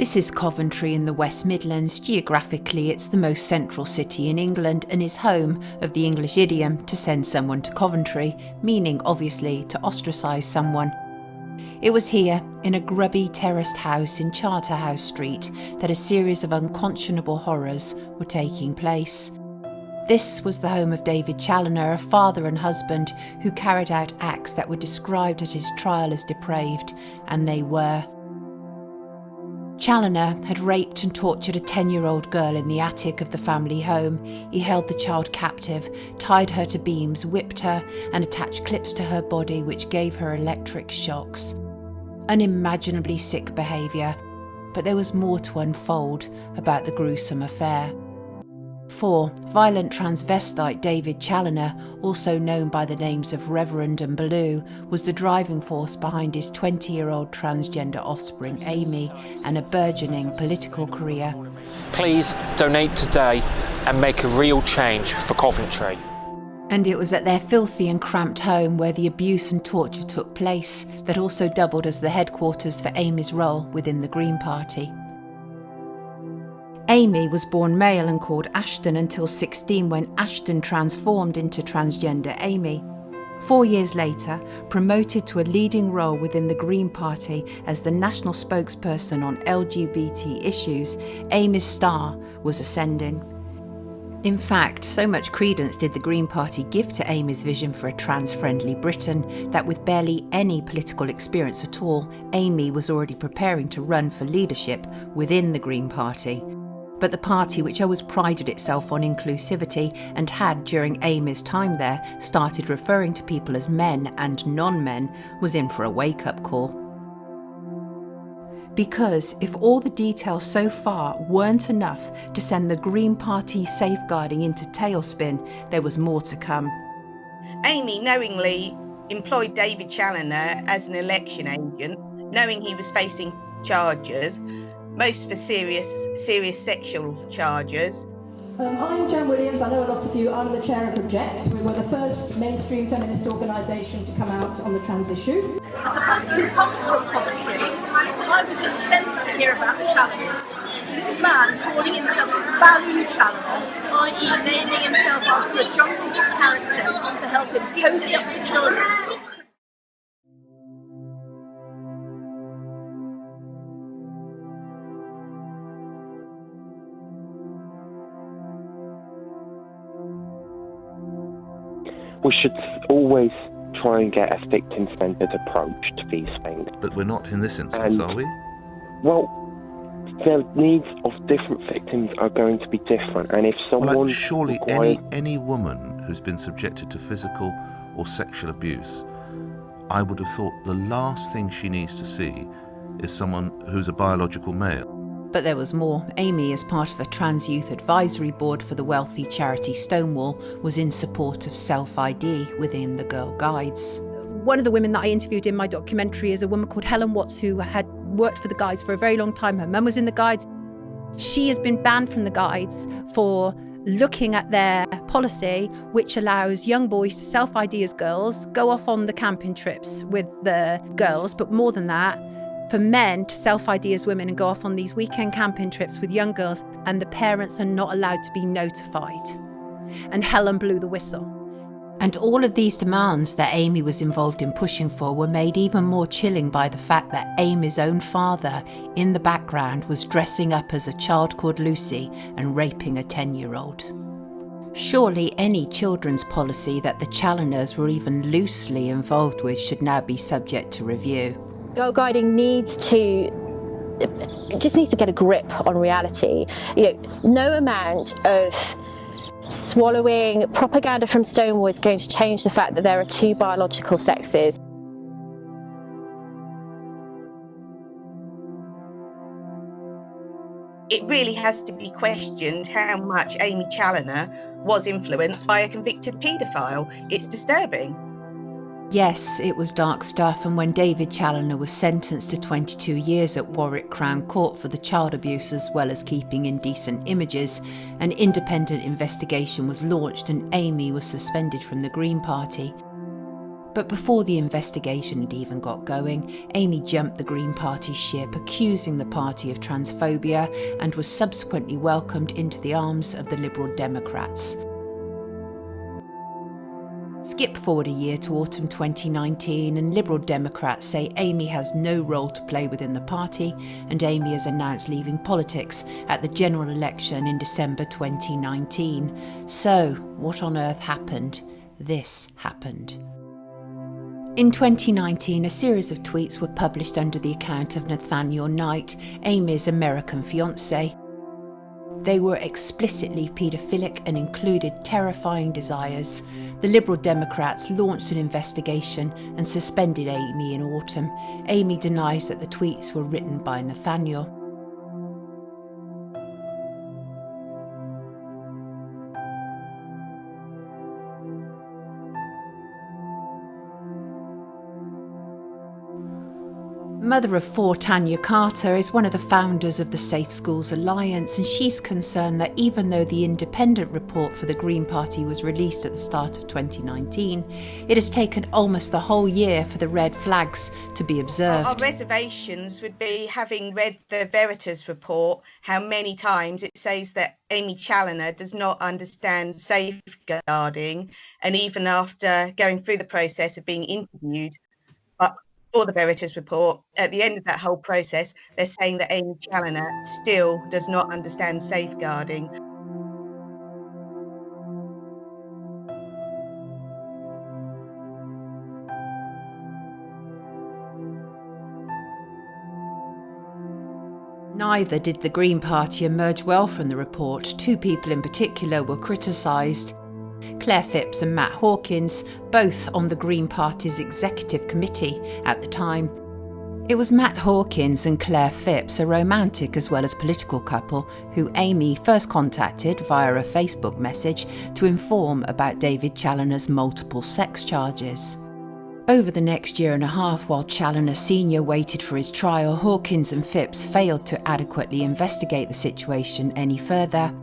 This is Coventry in the West Midlands. Geographically, it's the most central city in England and is home of the English idiom to send someone to Coventry, meaning obviously to ostracise someone. It was here, in a grubby terraced house in Charterhouse Street, that a series of unconscionable horrors were taking place. This was the home of David Challoner, a father and husband who carried out acts that were described at his trial as depraved, and they were. Challoner had raped and tortured a 10-year-old girl in the attic of the family home. He held the child captive, tied her to beams, whipped her, and attached clips to her body which gave her electric shocks. Unimaginably sick behaviour, but there was more to unfold about the gruesome affair. For violent transvestite David Challoner, also known by the names of Reverend and Baloo, was the driving force behind his 20-year-old transgender offspring Amy and a burgeoning political career. Please donate today and make a real change for Coventry. And it was at their filthy and cramped home where the abuse and torture took place that also doubled as the headquarters for Amy's role within the Green Party. Amy was born male and called Ashton until 16, when Ashton transformed into transgender Amy. 4 years later, promoted to a leading role within the Green Party as the national spokesperson on LGBT issues, Amy's star was ascending. In fact, so much credence did the Green Party give to Amy's vision for a trans-friendly Britain that with barely any political experience at all, Amy was already preparing to run for leadership within the Green Party. But the party, which always prided itself on inclusivity and had, during Amy's time there, started referring to people as men and non-men, was in for a wake-up call. Because if all the details so far weren't enough to send the Green Party safeguarding into tailspin, there was more to come. Amy knowingly employed David Challoner as an election agent, knowing he was facing charges, most for serious sexual charges. I'm Jan Williams. I know a lot of you. I'm the chair of Project. We were the first mainstream feminist organisation to come out on the trans issue. As a person who comes from Coventry, I was incensed to hear about the Challoners. This man calling himself a value Challoner, i.e. naming himself after a jungle character to help him cozy up to children. We should always try and get a victim-centred approach to these things. But we're not in this instance, are we? Well, the needs of different victims are going to be different, and if someone... Well, surely any woman who's been subjected to physical or sexual abuse, I would have thought the last thing she needs to see is someone who's a biological male. But there was more. Amy, as part of a trans youth advisory board for the wealthy charity Stonewall, was in support of self-ID within the Girl Guides. One of the women that I interviewed in my documentary is a woman called Helen Watts, who had worked for the Guides for a very long time. Her mum was in the Guides. She has been banned from the Guides for looking at their policy, which allows young boys to self-ID as girls, go off on the camping trips with the girls, but more than that, for men to self-ID as women and go off on these weekend camping trips with young girls, and the parents are not allowed to be notified. And Helen blew the whistle. And all of these demands that Amy was involved in pushing for were made even more chilling by the fact that Amy's own father, in the background, was dressing up as a child called Lucy and raping a 10-year-old. Surely any children's policy that the Challoners were even loosely involved with should now be subject to review. Girl guiding needs to get a grip on reality. No amount of swallowing propaganda from Stonewall is going to change the fact that there are two biological sexes. It really has to be questioned how much Amy Challoner was influenced by a convicted paedophile. It's disturbing. Yes, it was dark stuff, and when David Challoner was sentenced to 22 years at Warwick Crown Court for the child abuse as well as keeping indecent images, an independent investigation was launched and Amy was suspended from the Green Party. But before the investigation had even got going, Amy jumped the Green Party ship, accusing the party of transphobia, and was subsequently welcomed into the arms of the Liberal Democrats. Skip forward a year to autumn 2019, and Liberal Democrats say Amy has no role to play within the party, and Amy has announced leaving politics at the general election in December 2019. So, what on earth happened? This happened. In 2019, a series of tweets were published under the account of Nathaniel Knight, Amy's American fiancé. They were explicitly paedophilic and included terrifying desires. The Liberal Democrats launched an investigation and suspended Amy in autumn. Amy denies that the tweets were written by Nathaniel. Mother of four, Tanya Carter, is one of the founders of the Safe Schools Alliance, and she's concerned that even though the independent report for the Green Party was released at the start of 2019, it has taken almost the whole year for the red flags to be observed. Our reservations would be, having read the Veritas report, how many times it says that Amy Challoner does not understand safeguarding, and even after going through the process of being interviewed for the Veritas report, at the end of that whole process, they're saying that Amy Challoner still does not understand safeguarding. Neither did the Green Party emerge well from the report. Two people in particular were criticised. Claire Phipps and Matt Hawkins, both on the Green Party's executive committee at the time. It was Matt Hawkins and Claire Phipps, a romantic as well as political couple, who Amy first contacted via a Facebook message to inform about David Challoner's multiple sex charges. Over the next year and a half, while Challoner Sr. waited for his trial, Hawkins and Phipps failed to adequately investigate the situation any further,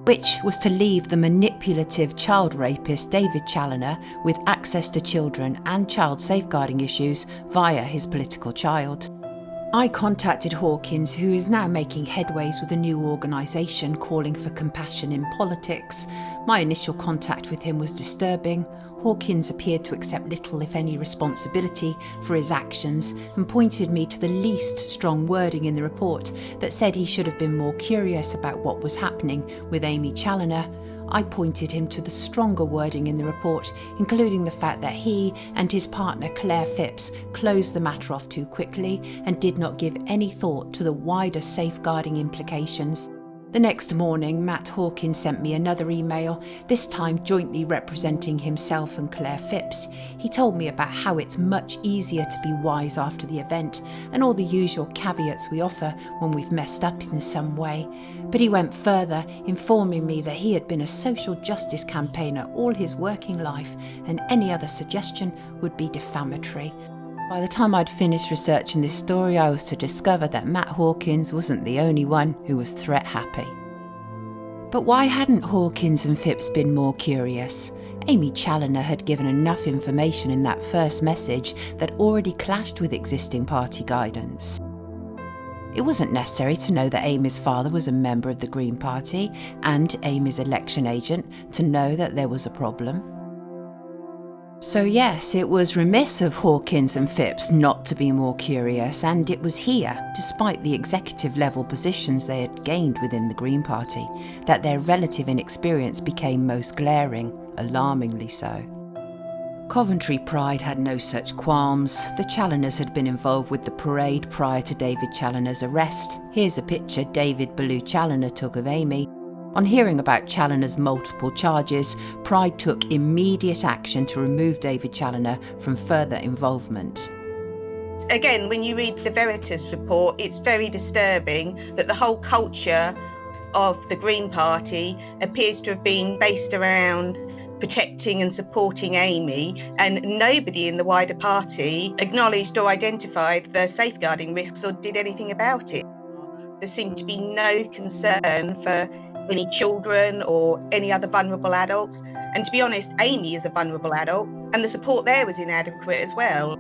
which was to leave the manipulative child rapist David Challoner with access to children and child safeguarding issues via his political child. I contacted Hawkins, who is now making headways with a new organisation calling for compassion in politics. My initial contact with him was disturbing. Hawkins appeared to accept little, if any, responsibility for his actions and pointed me to the least strong wording in the report that said he should have been more curious about what was happening with Amy Challoner. I pointed him to the stronger wording in the report, including the fact that he and his partner Claire Phipps closed the matter off too quickly and did not give any thought to the wider safeguarding implications. The next morning, Matt Hawkins sent me another email, this time jointly representing himself and Claire Phipps. He told me about how it's much easier to be wise after the event and all the usual caveats we offer when we've messed up in some way. But he went further, informing me that he had been a social justice campaigner all his working life and any other suggestion would be defamatory. By the time I'd finished researching this story, I was to discover that Matt Hawkins wasn't the only one who was threat happy. But why hadn't Hawkins and Phipps been more curious? Amy Challoner had given enough information in that first message that already clashed with existing party guidance. It wasn't necessary to know that Amy's father was a member of the Green Party and Amy's election agent to know that there was a problem. So yes, it was remiss of Hawkins and Phipps not to be more curious, and it was here, despite the executive level positions they had gained within the Green Party, that their relative inexperience became most glaring, alarmingly so. Coventry Pride had no such qualms. The Challoners had been involved with the parade prior to David Challoner's arrest. Here's a picture David Ballou Challoner took of Amy. On hearing about Challoner's multiple charges, Pride took immediate action to remove David Challoner from further involvement. Again, when you read the Veritas report, it's very disturbing that the whole culture of the Green Party appears to have been based around protecting and supporting Amy, and nobody in the wider party acknowledged or identified the safeguarding risks or did anything about it. There seemed to be no concern for any children or any other vulnerable adults, And to be honest, Amy is a vulnerable adult, and the support there was inadequate as well.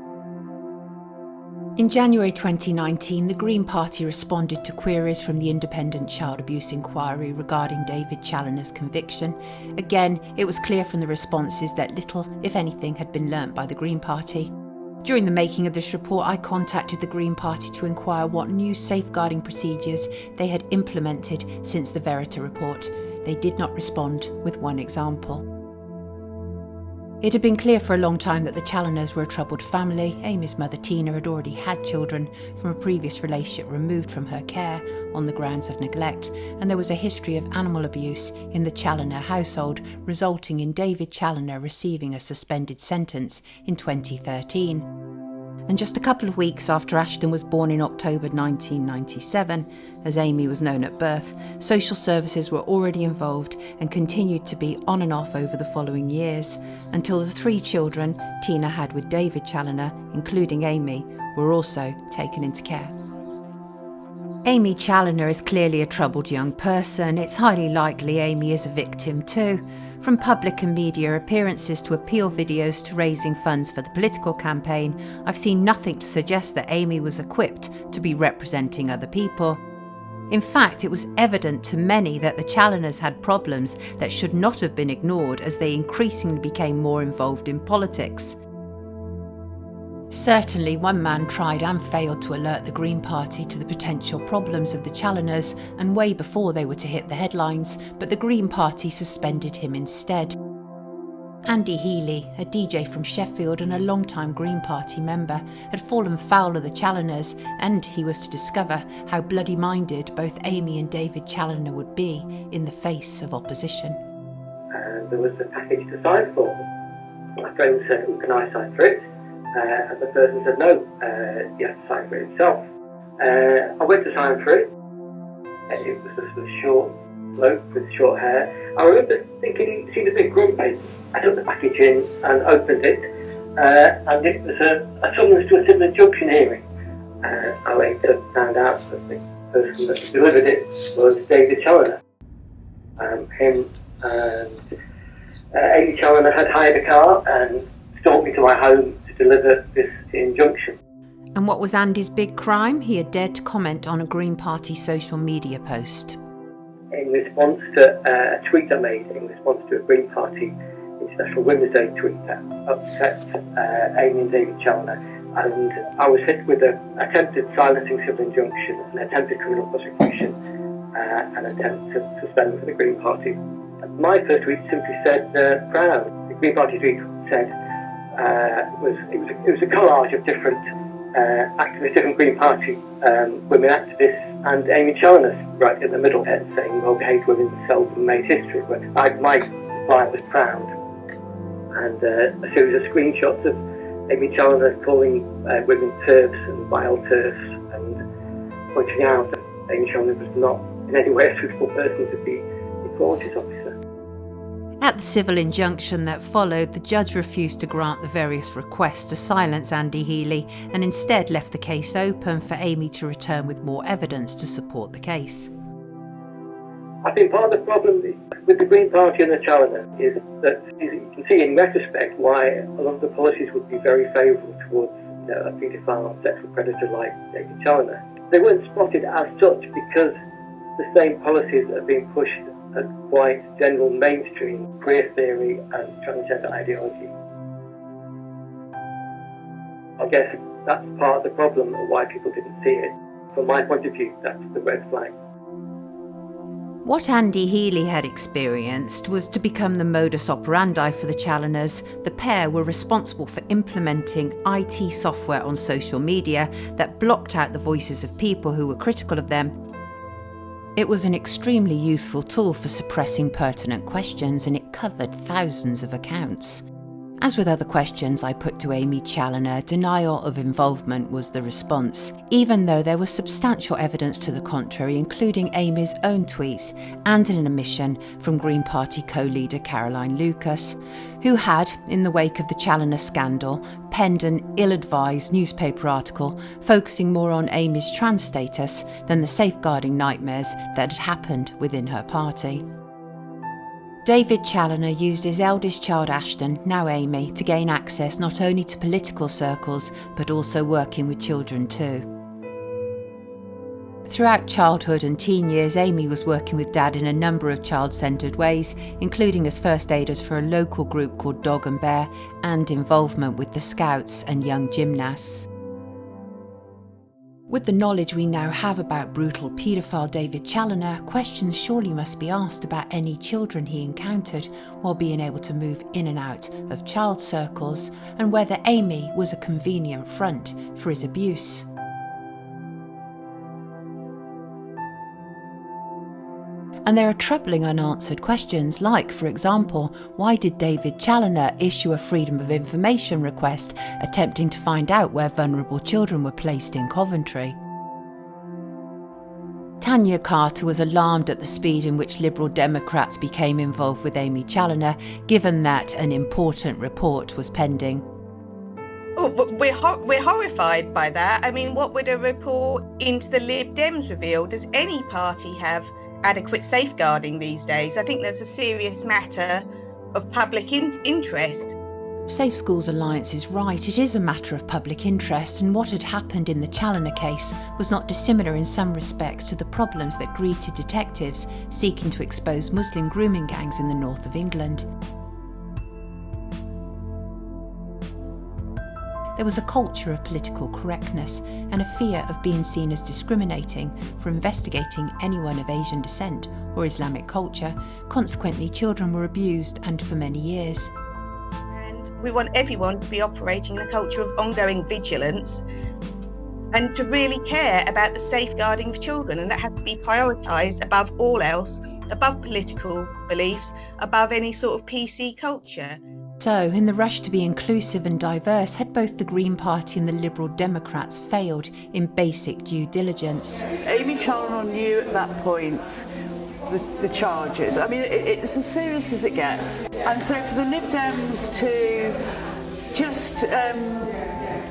In January 2019, the Green Party responded to queries from the Independent Child Abuse Inquiry regarding David Challoner's conviction. Again, it was clear from the responses that little, if anything, had been learnt by the Green Party. During the making of this report, I contacted the Green Party to inquire what new safeguarding procedures they had implemented since the Verita report. They did not respond with one example. It had been clear for a long time that the Challoners were a troubled family. Amy's mother, Tina, had already had children from a previous relationship removed from her care on the grounds of neglect, and there was a history of animal abuse in the Challoner household, resulting in David Challoner receiving a suspended sentence in 2013. And just a couple of weeks after Ashton was born in October 1997, as Amy was known at birth, social services were already involved and continued to be on and off over the following years, until the 3 children Tina had with David Challoner, including Amy, were also taken into care. Amy Challoner is clearly a troubled young person. It's highly likely Amy is a victim too. From public and media appearances to appeal videos to raising funds for the political campaign, I've seen nothing to suggest that Amy was equipped to be representing other people. In fact, it was evident to many that the Challoners had problems that should not have been ignored as they increasingly became more involved in politics. Certainly, one man tried and failed to alert the Green Party to the potential problems of the Challoners, and way before they were to hit the headlines, but the Green Party suspended him instead. Andy Healy, a DJ from Sheffield and a long-time Green Party member, had fallen foul of the Challoners, and he was to discover how bloody-minded both Amy and David Challoner would be in the face of opposition. And there was a package to sign for. My friend said, "Can I sign for it?" And the person said, "No, you have to sign for it yourself." I went to sign for it. It was a sort of short bloke with short hair. I remember thinking he seemed a bit grumpy. I took the package in and opened it, and it was a summons to a civil injunction hearing. I later found out that the person that delivered it was David Challoner. Him and Amy Challoner had hired a car and stalked me to my home to deliver this injunction. And what was Andy's big crime? He had dared to comment on a Green Party social media post. In response to a tweet I made, in response to a Green Party International Women's Day tweet that upset Amy and David Challoner, and I was hit with an attempted silencing civil injunction, an attempted criminal prosecution, an attempt to suspend for the Green Party. My first tweet simply said proud. The Green Party tweet said it was a collage of different activists, different Green Party women activists, and Amy Challoner right in the middle, saying well-behaved women seldom made history. But my reply was proud, and a series of screenshots of Amy Challoner calling women TERFs and vile TERFs, and pointing out that Amy Challoner was not in any way a suitable person to be a police officer. At the civil injunction that followed, the judge refused to grant the various requests to silence Andy Healy and instead left the case open for Amy to return with more evidence to support the case. I think part of the problem with the Green Party and the Challoner is that you can see in retrospect why a lot of the policies would be very favourable towards a paedophile sexual predator like David Challoner. They weren't spotted as such because the same policies are being pushed as quite general mainstream queer theory and transgender ideology. I guess that's part of the problem of why people didn't see it. From my point of view, that's the red flag. What Andy Healy had experienced was to become the modus operandi for the Challoners. The pair were responsible for implementing IT software on social media that blocked out the voices of people who were critical of them. It was an extremely useful tool for suppressing pertinent questions, and it covered thousands of accounts. As with other questions I put to Amy Challoner, denial of involvement was the response, even though there was substantial evidence to the contrary, including Amy's own tweets and an admission from Green Party co-leader Caroline Lucas, who had, in the wake of the Challoner scandal, penned an ill-advised newspaper article focusing more on Amy's trans status than the safeguarding nightmares that had happened within her party. David Challoner used his eldest child Ashton, now Amy, to gain access not only to political circles, but also working with children too. Throughout childhood and teen years, Amy was working with Dad in a number of child-centred ways, including as first aiders for a local group called Dog and Bear, and involvement with the Scouts and young gymnasts. With the knowledge we now have about brutal paedophile David Challoner, questions surely must be asked about any children he encountered while being able to move in and out of child circles, and whether Amy was a convenient front for his abuse. And there are troubling unanswered questions like, for example, why did David Challoner issue a Freedom of Information request attempting to find out where vulnerable children were placed in Coventry? Tanya Carter was alarmed at the speed in which Liberal Democrats became involved with Amy Challoner, given that an important report was pending. Oh, we're horrified by that. I mean, what would a report into the Lib-Dems reveal? Does any party have adequate safeguarding these days? I think there's a serious matter of public interest. Safe Schools Alliance is right, it is a matter of public interest, and what had happened in the Challoner case was not dissimilar in some respects to the problems that greeted detectives seeking to expose Muslim grooming gangs in the north of England. There was a culture of political correctness and a fear of being seen as discriminating for investigating anyone of Asian descent or Islamic culture. Consequently, children were abused, and for many years. And we want everyone to be operating in a culture of ongoing vigilance and to really care about the safeguarding of children, and that has to be prioritised above all else, above political beliefs, above any sort of PC culture. So, in the rush to be inclusive and diverse, had both the Green Party and the Liberal Democrats failed in basic due diligence? Amy Challoner knew at that point the charges. I mean, it's as serious as it gets. And so for the Lib-Dems to just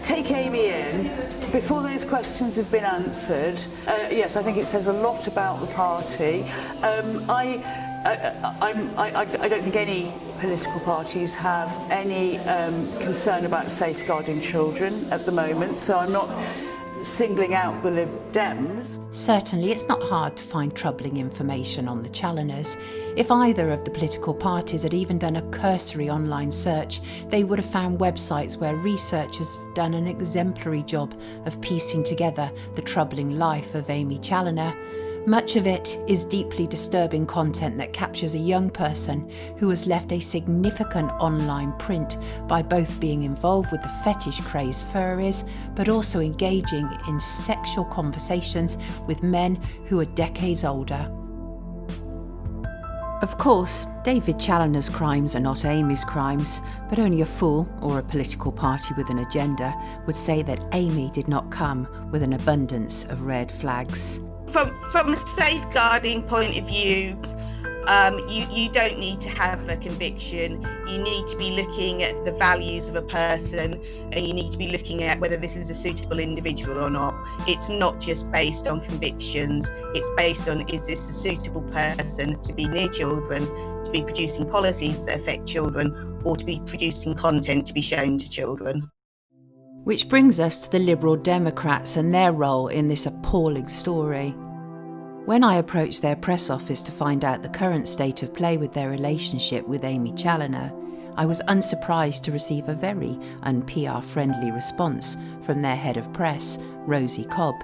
take Amy in before those questions had been answered, yes, I think it says a lot about the party. I don't think any political parties have any concern about safeguarding children at the moment, so I'm not singling out the Lib-Dems. Certainly, it's not hard to find troubling information on the Challoners. If either of the political parties had even done a cursory online search, they would have found websites where researchers have done an exemplary job of piecing together the troubling life of Amy Challoner. Much of it is deeply disturbing content that captures a young person who has left a significant online print by both being involved with the fetish craze furries, but also engaging in sexual conversations with men who are decades older. Of course, David Challoner's crimes are not Amy's crimes, but only a fool, or a political party with an agenda, would say that Amy did not come with an abundance of red flags. From a safeguarding point of view, you don't need to have a conviction. You need to be looking at the values of a person, and you need to be looking at whether this is a suitable individual or not. It's not just based on convictions. It's based on, is this a suitable person to be near children, to be producing policies that affect children, or to be producing content to be shown to children. Which brings us to the Liberal Democrats and their role in this appalling story. When I approached their press office to find out the current state of play with their relationship with Amy Challoner, I was unsurprised to receive a very un-PR friendly response from their head of press, Rosie Cobb.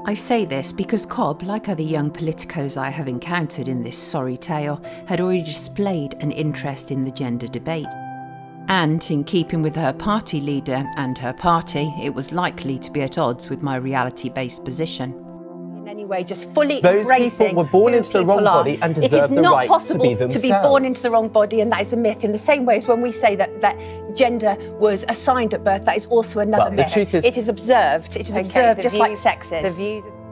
I say this because Cobb, like other young politicos I have encountered in this sorry tale, had already displayed an interest in the gender debate. And, in keeping with her party leader and her party, it was likely to be at odds with my reality-based position. In any way, just fully those embracing people were born into the wrong body and deserve the right to be themselves. It is not possible to be born into the wrong body, and that is a myth. In the same way as when we say that gender was assigned at birth, that is also another myth. The truth is, it is observed. It is observed just like sex is.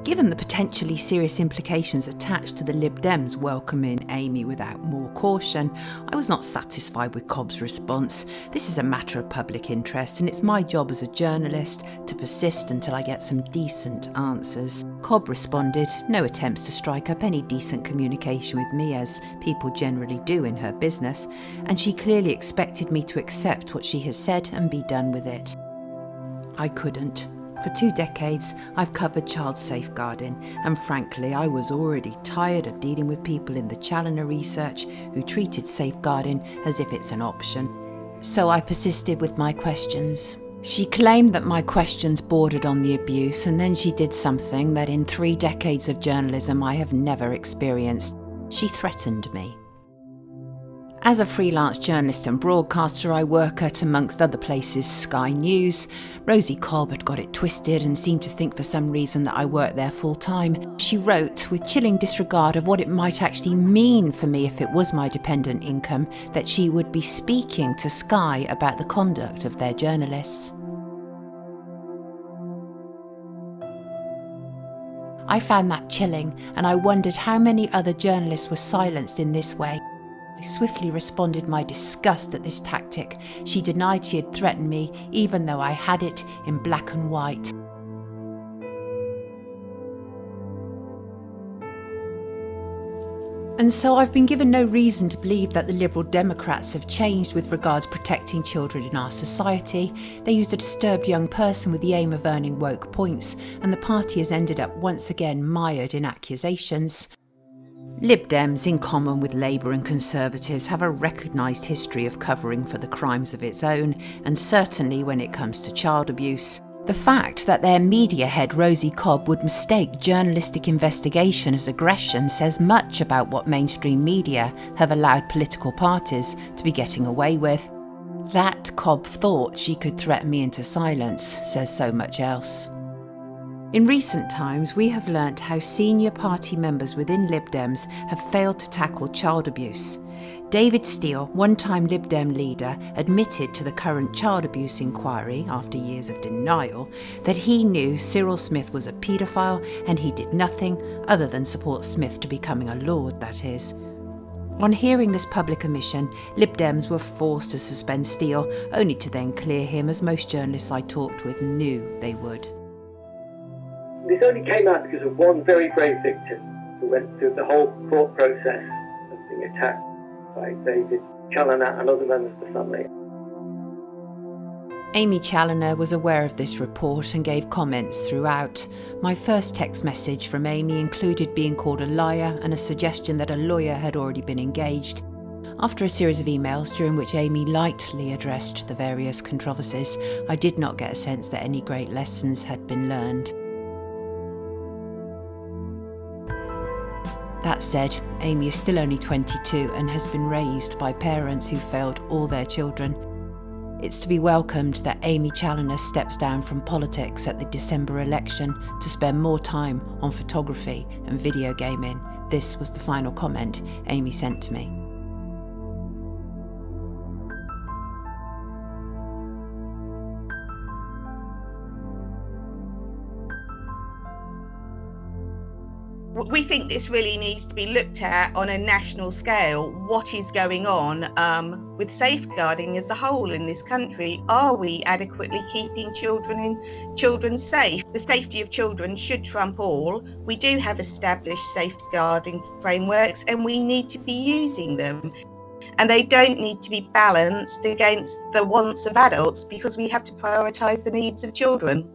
Given the potentially serious implications attached to the Lib-Dems welcoming Amy without more caution, I was not satisfied with Cobb's response. This is a matter of public interest, and it's my job as a journalist to persist until I get some decent answers. Cobb responded, no attempts to strike up any decent communication with me, as people generally do in her business, and she clearly expected me to accept what she has said and be done with it. I couldn't. For 2 decades, I've covered child safeguarding, and frankly, I was already tired of dealing with people in the Challoner research who treated safeguarding as if it's an option. So I persisted with my questions. She claimed that my questions bordered on the abuse, and then she did something that in 3 decades of journalism I have never experienced. She threatened me. As a freelance journalist and broadcaster, I work at, amongst other places, Sky News. Rosie Cobb had got it twisted and seemed to think for some reason that I worked there full time. She wrote, with chilling disregard of what it might actually mean for me if it was my dependent income, that she would be speaking to Sky about the conduct of their journalists. I found that chilling, and I wondered how many other journalists were silenced in this way. I swiftly responded my disgust at this tactic. She denied she had threatened me, even though I had it in black and white. And so I've been given no reason to believe that the Liberal Democrats have changed with regards protecting children in our society. They used a disturbed young person with the aim of earning woke points, and the party has ended up once again mired in accusations. Lib-Dems, in common with Labour and Conservatives, have a recognised history of covering for the crimes of its own, and certainly when it comes to child abuse. The fact that their media head Rosie Cobb would mistake journalistic investigation as aggression says much about what mainstream media have allowed political parties to be getting away with. That Cobb thought she could threaten me into silence says so much else. In recent times, we have learnt how senior party members within Lib-Dems have failed to tackle child abuse. David Steele, one-time Lib Dem leader, admitted to the current child abuse inquiry, after years of denial, that he knew Cyril Smith was a paedophile and he did nothing other than support Smith to becoming a lord, that is. On hearing this public admission, Lib Dems were forced to suspend Steele, only to then clear him, as most journalists I talked with knew they would. This only came out because of one very brave victim who went through the whole court process of being attacked by David Challoner and other members of the family. Amy Challoner was aware of this report and gave comments throughout. My first text message from Amy included being called a liar and a suggestion that a lawyer had already been engaged. After a series of emails during which Amy lightly addressed the various controversies, I did not get a sense that any great lessons had been learned. That said, Amy is still only 22 and has been raised by parents who failed all their children. It's to be welcomed that Amy Challoner steps down from politics at the December election to spend more time on photography and video gaming. This was the final comment Amy sent to me. We think this really needs to be looked at on a national scale. What is going on with safeguarding as a whole in this country? Are we adequately keeping children safe? The safety of children should trump all. We do have established safeguarding frameworks and we need to be using them. And they don't need to be balanced against the wants of adults, because we have to prioritise the needs of children.